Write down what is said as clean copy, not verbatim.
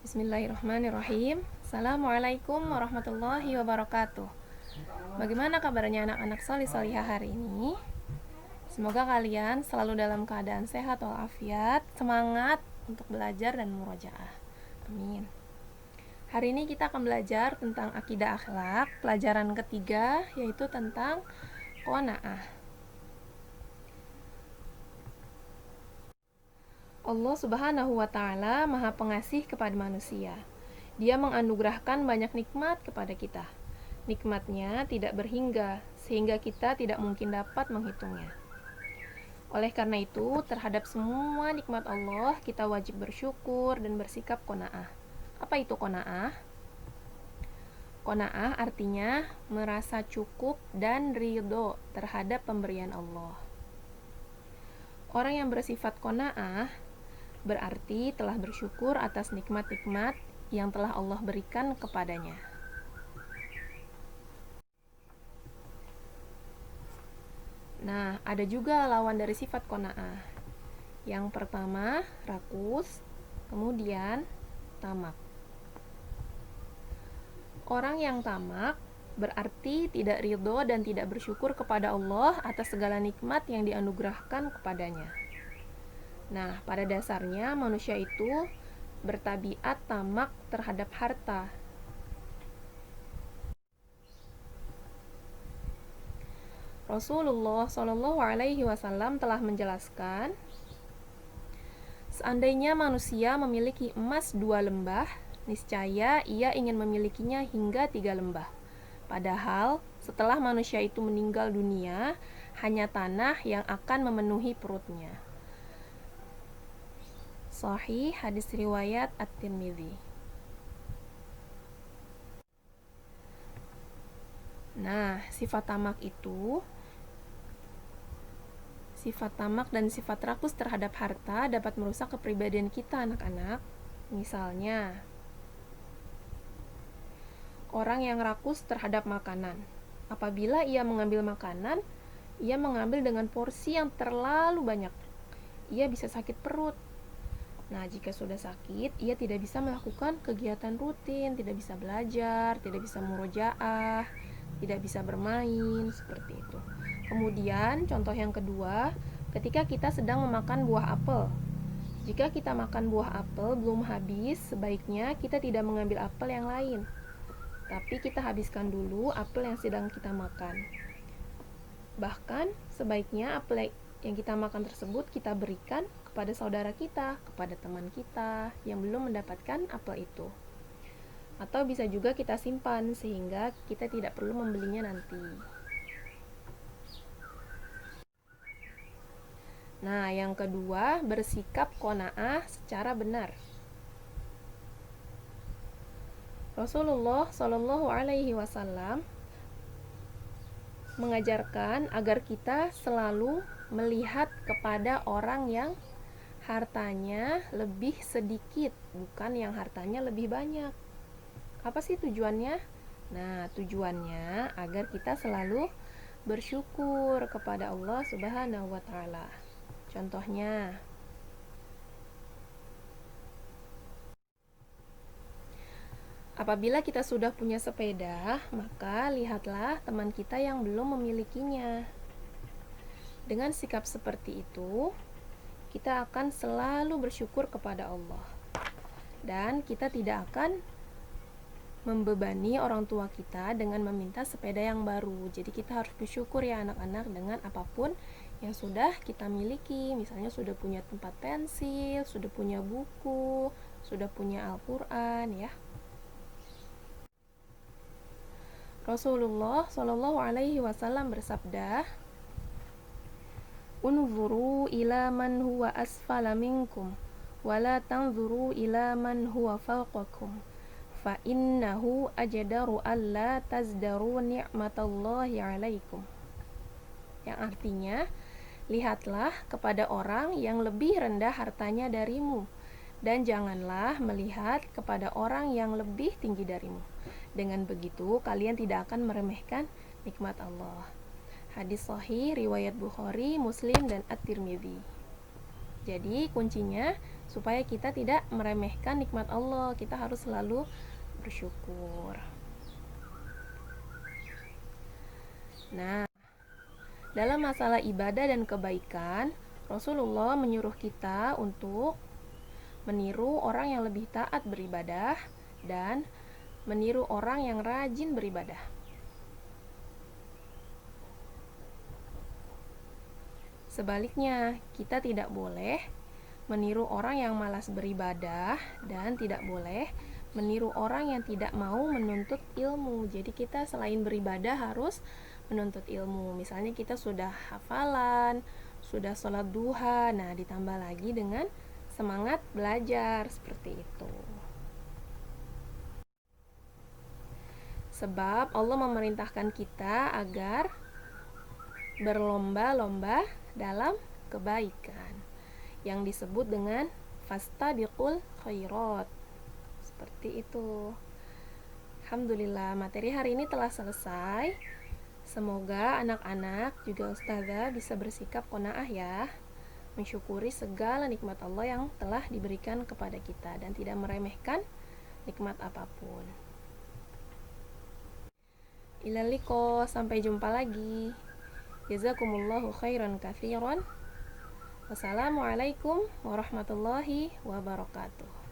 Bismillahirrahmanirrahim. Assalamualaikum warahmatullahi wabarakatuh. Bagaimana kabarnya anak-anak solih-solihah hari ini? Semoga kalian selalu dalam keadaan sehat walafiat, semangat untuk belajar dan murojaah. Amin. Hari ini kita akan belajar tentang akidah akhlak, pelajaran ketiga yaitu tentang qanaah. Allah Subhanahu wa Ta'ala Maha Pengasih kepada manusia. Dia menganugerahkan banyak nikmat kepada kita. Nikmatnya tidak berhingga, sehingga kita tidak mungkin dapat menghitungnya. Oleh karena itu, terhadap semua nikmat Allah, kita wajib bersyukur dan bersikap qanaah. Apa itu qanaah? Qanaah artinya merasa cukup dan ridho terhadap pemberian Allah. Orang yang bersifat qanaah berarti telah bersyukur atas nikmat-nikmat yang telah Allah berikan kepadanya. Nah, ada juga lawan dari sifat qanaah. Yang pertama, rakus, kemudian tamak. Orang yang tamak berarti tidak ridho dan tidak bersyukur kepada Allah atas segala nikmat yang dianugerahkan kepadanya. Nah, pada dasarnya manusia itu bertabiat tamak terhadap harta. Rasulullah Shallallahu Alaihi Wasallam telah menjelaskan, seandainya manusia memiliki emas 2 lembah, niscaya ia ingin memilikinya hingga 3 lembah. Padahal setelah manusia itu meninggal dunia, hanya tanah yang akan memenuhi perutnya. Sahih hadis riwayat At-Tirmidzi. Nah, sifat tamak dan sifat rakus terhadap harta dapat merusak kepribadian kita, anak-anak. Misalnya, orang yang rakus terhadap makanan. Apabila ia mengambil makanan, ia mengambil dengan porsi yang terlalu banyak. Ia bisa sakit perut. Nah, jika sudah sakit, ia tidak bisa melakukan kegiatan rutin, tidak bisa belajar, tidak bisa murojaah, tidak bisa bermain, seperti itu. Kemudian, contoh yang kedua, ketika kita sedang memakan buah apel. Jika kita makan buah apel belum habis, sebaiknya kita tidak mengambil apel yang lain. Tapi kita habiskan dulu apel yang sedang kita makan. Bahkan, sebaiknya apel yang kita makan tersebut kita berikan kepada saudara kita, kepada teman kita yang belum mendapatkan apel itu. Atau bisa juga kita simpan sehingga kita tidak perlu membelinya nanti. Nah, yang kedua, bersikap qanaah secara benar. Rasulullah Shallallahu Alaihi Wasallam mengajarkan agar kita selalu melihat kepada orang yang hartanya lebih sedikit, bukan yang hartanya lebih banyak. Apa sih tujuannya? Nah, tujuannya agar kita selalu bersyukur kepada Allah Subhanahu wa Ta'ala. Contohnya, apabila kita sudah punya sepeda, maka lihatlah teman kita yang belum memilikinya. Dengan sikap seperti itu, kita akan selalu bersyukur kepada Allah. Dan kita tidak akan membebani orang tua kita dengan meminta sepeda yang baru. Jadi kita harus bersyukur ya anak-anak dengan apapun yang sudah kita miliki. Misalnya sudah punya tempat pensil, sudah punya buku, sudah punya Al-Quran ya. Rasulullah Shallallahu Alaihi Wasallam bersabda, "Unzuru ila man huwa asfala minkum, wala tanzuru ila man huwa fawqakum, fa innahu ajdaru alla tazdaru ni'matallahi 'alaikum." Yang artinya, lihatlah kepada orang yang lebih rendah hartanya darimu, dan janganlah melihat kepada orang yang lebih tinggi darimu. Dengan begitu, kalian tidak akan meremehkan nikmat Allah. Hadis sahih riwayat Bukhari, Muslim, dan At-Tirmidzi. Jadi kuncinya supaya kita tidak meremehkan nikmat Allah. Kita harus selalu bersyukur. Nah, dalam masalah ibadah dan kebaikan, Rasulullah menyuruh kita untuk meniru orang yang lebih taat beribadah dan meniru orang yang rajin beribadah. Sebaliknya, kita tidak boleh meniru orang yang malas beribadah dan tidak boleh meniru orang yang tidak mau menuntut ilmu. Jadi kita selain beribadah harus menuntut ilmu. Misalnya kita sudah hafalan, sudah sholat duha, nah ditambah lagi dengan semangat belajar, seperti itu. Sebab Allah memerintahkan kita agar berlomba-lomba dalam kebaikan yang disebut dengan fastabiqul khairat. Seperti itu. Alhamdulillah, materi hari ini telah selesai. Semoga anak-anak juga ustazah bisa bersikap qanaah ya, mensyukuri segala nikmat Allah yang telah diberikan kepada kita dan tidak meremehkan nikmat apapun. Ilal liqa, sampai jumpa lagi. Jazakumullahu khairan katsiran. Wassalamualaikum warahmatullahi wabarakatuh.